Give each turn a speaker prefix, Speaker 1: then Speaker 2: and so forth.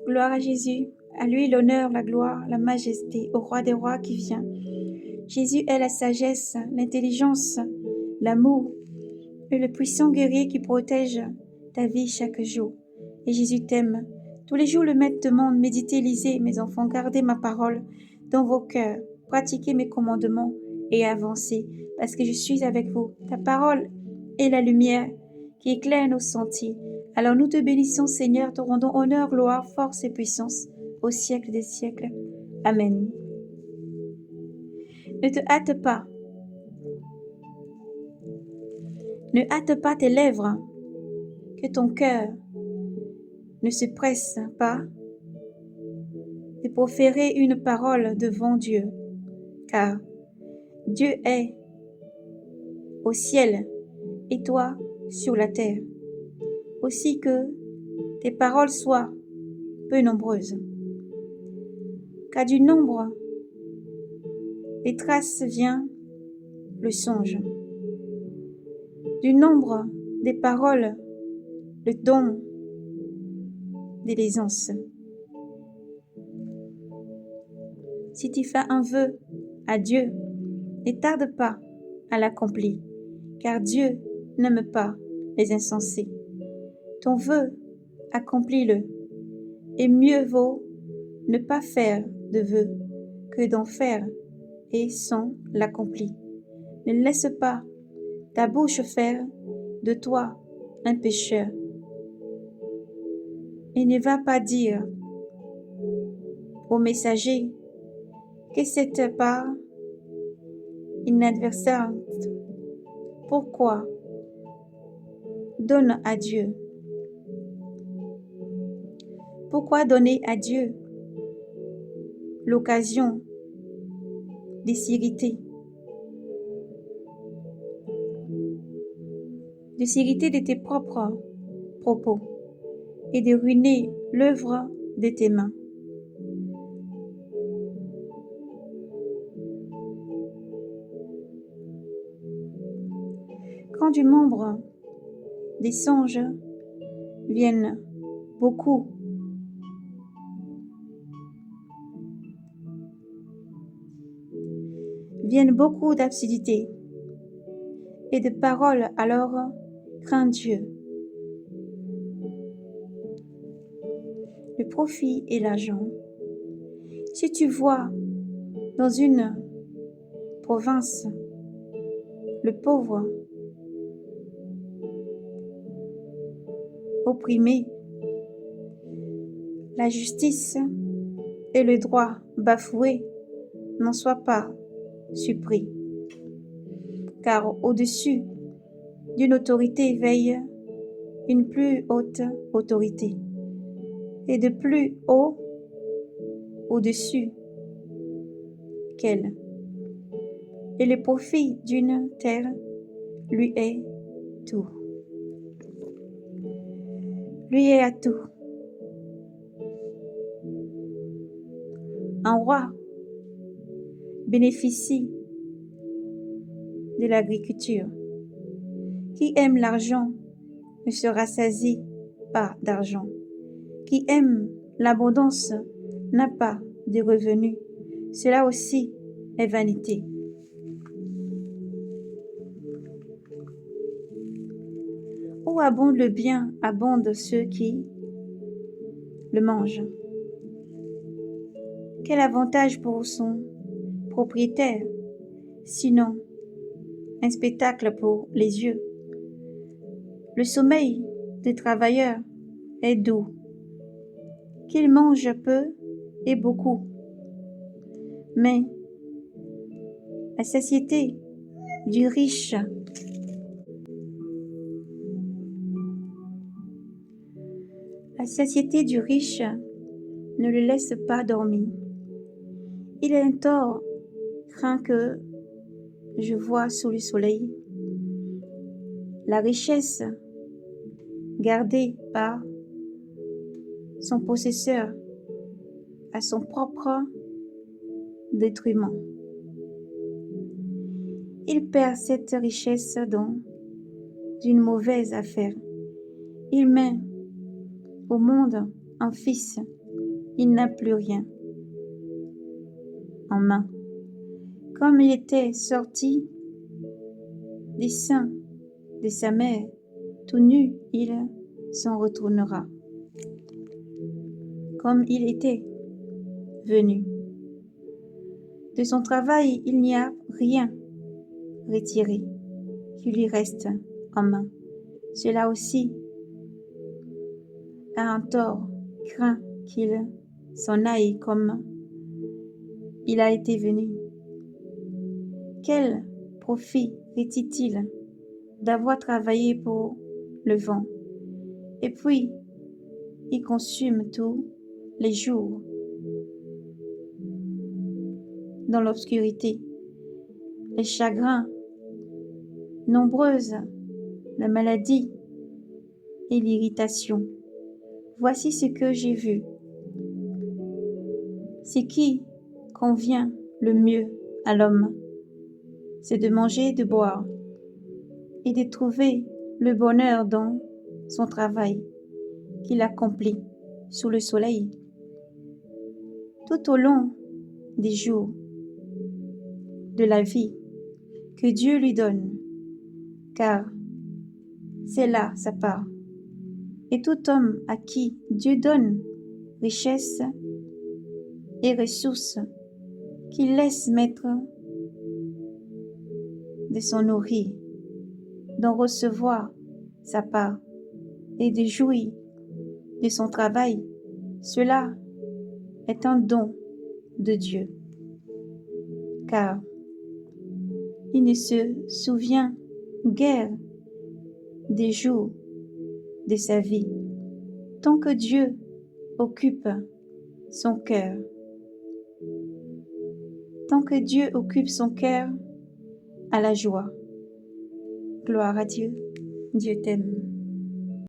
Speaker 1: Gloire à Jésus, à lui l'honneur, la gloire, la majesté, au roi des rois qui vient. Jésus est la sagesse, l'intelligence, l'amour et le puissant guerrier qui protège ta vie chaque jour. Et Jésus t'aime. Tous les jours, le Maître demande, méditez, lisez, mes enfants, gardez ma parole dans vos cœurs, pratiquez mes commandements et avancez, parce que je suis avec vous. Ta parole est la lumière qui éclaire nos sentiers. Alors nous te bénissons, Seigneur, te rendons honneur, gloire, force et puissance au siècle des siècles. Amen. Ne te hâte pas. Ne hâte pas tes lèvres, que ton cœur ne se presse pas de proférer une parole devant Dieu, car Dieu est au ciel et toi sur la terre. Aussi que tes paroles soient peu nombreuses, car du nombre des traces vient le songe, du nombre des paroles le don de l'aisance. Si tu fais un vœu à Dieu, ne tarde pas à l'accomplir, car Dieu n'aime pas les insensés. Ton vœu, accomplis-le, et mieux vaut ne pas faire de vœu que d'en faire et sans l'accomplir. Ne laisse pas ta bouche faire de toi un pécheur, et ne va pas dire au messager que cette part inadvertante. Pourquoi? Donne à Dieu. Pourquoi donner à Dieu l'occasion de s'irriter? De s'irriter de tes propres propos et de ruiner l'œuvre de tes mains. Quand du membre des songes viennent beaucoup, d'absurdités et de paroles, alors crains Dieu. Le profit et l'argent. Si tu vois dans une province le pauvre opprimé, la justice et le droit bafoués, n'en sois pas surpris, car au-dessus d'une autorité veille une plus haute autorité, et de plus haut au-dessus qu'elle. Et le profit d'une terre lui est tout. Lui est à tout. Un roi bénéficie de l'agriculture. Qui aime l'argent ne se rassasie pas d'argent. Qui aime l'abondance n'a pas de revenus. Cela aussi est vanité. Où abonde le bien, abondent ceux qui le mangent. Quel avantage pour son propriétaire, sinon un spectacle pour les yeux. Le sommeil des travailleurs est doux, qu'ils mangent peu et beaucoup, mais la satiété du riche ne le laisse pas dormir. Il est un tort craint que je vois sous le soleil. La richesse gardée par son possesseur à son propre détriment. Il perd cette richesse dans une mauvaise affaire. Il met au monde un fils, il n'a plus rien en main. Comme il était sorti des seins de sa mère, tout nu, il s'en retournera. Comme il était venu. De son travail, il n'y a rien retiré qui lui reste en main. Cela aussi a un tort, craint qu'il s'en aille comme il a été venu. Quel profit retire-t-il d'avoir travaillé pour le vent? Et puis, il consume tous les jours dans l'obscurité, les chagrins, nombreuses, la maladie et l'irritation. Voici ce que j'ai vu. Ce qui convient le mieux à l'homme, c'est de manger et de boire, et de trouver le bonheur dans son travail qu'il accomplit sous le soleil. Tout au long des jours de la vie que Dieu lui donne, car c'est là sa part. Et tout homme à qui Dieu donne richesse et ressources, qu'il laisse mettre de s'en nourrir, d'en recevoir sa part et de jouir de son travail, cela est un don de Dieu, car il ne se souvient guère des jours de sa vie, tant que Dieu occupe son cœur. Tant que Dieu occupe son cœur à la joie. Gloire à Dieu. Dieu t'aime.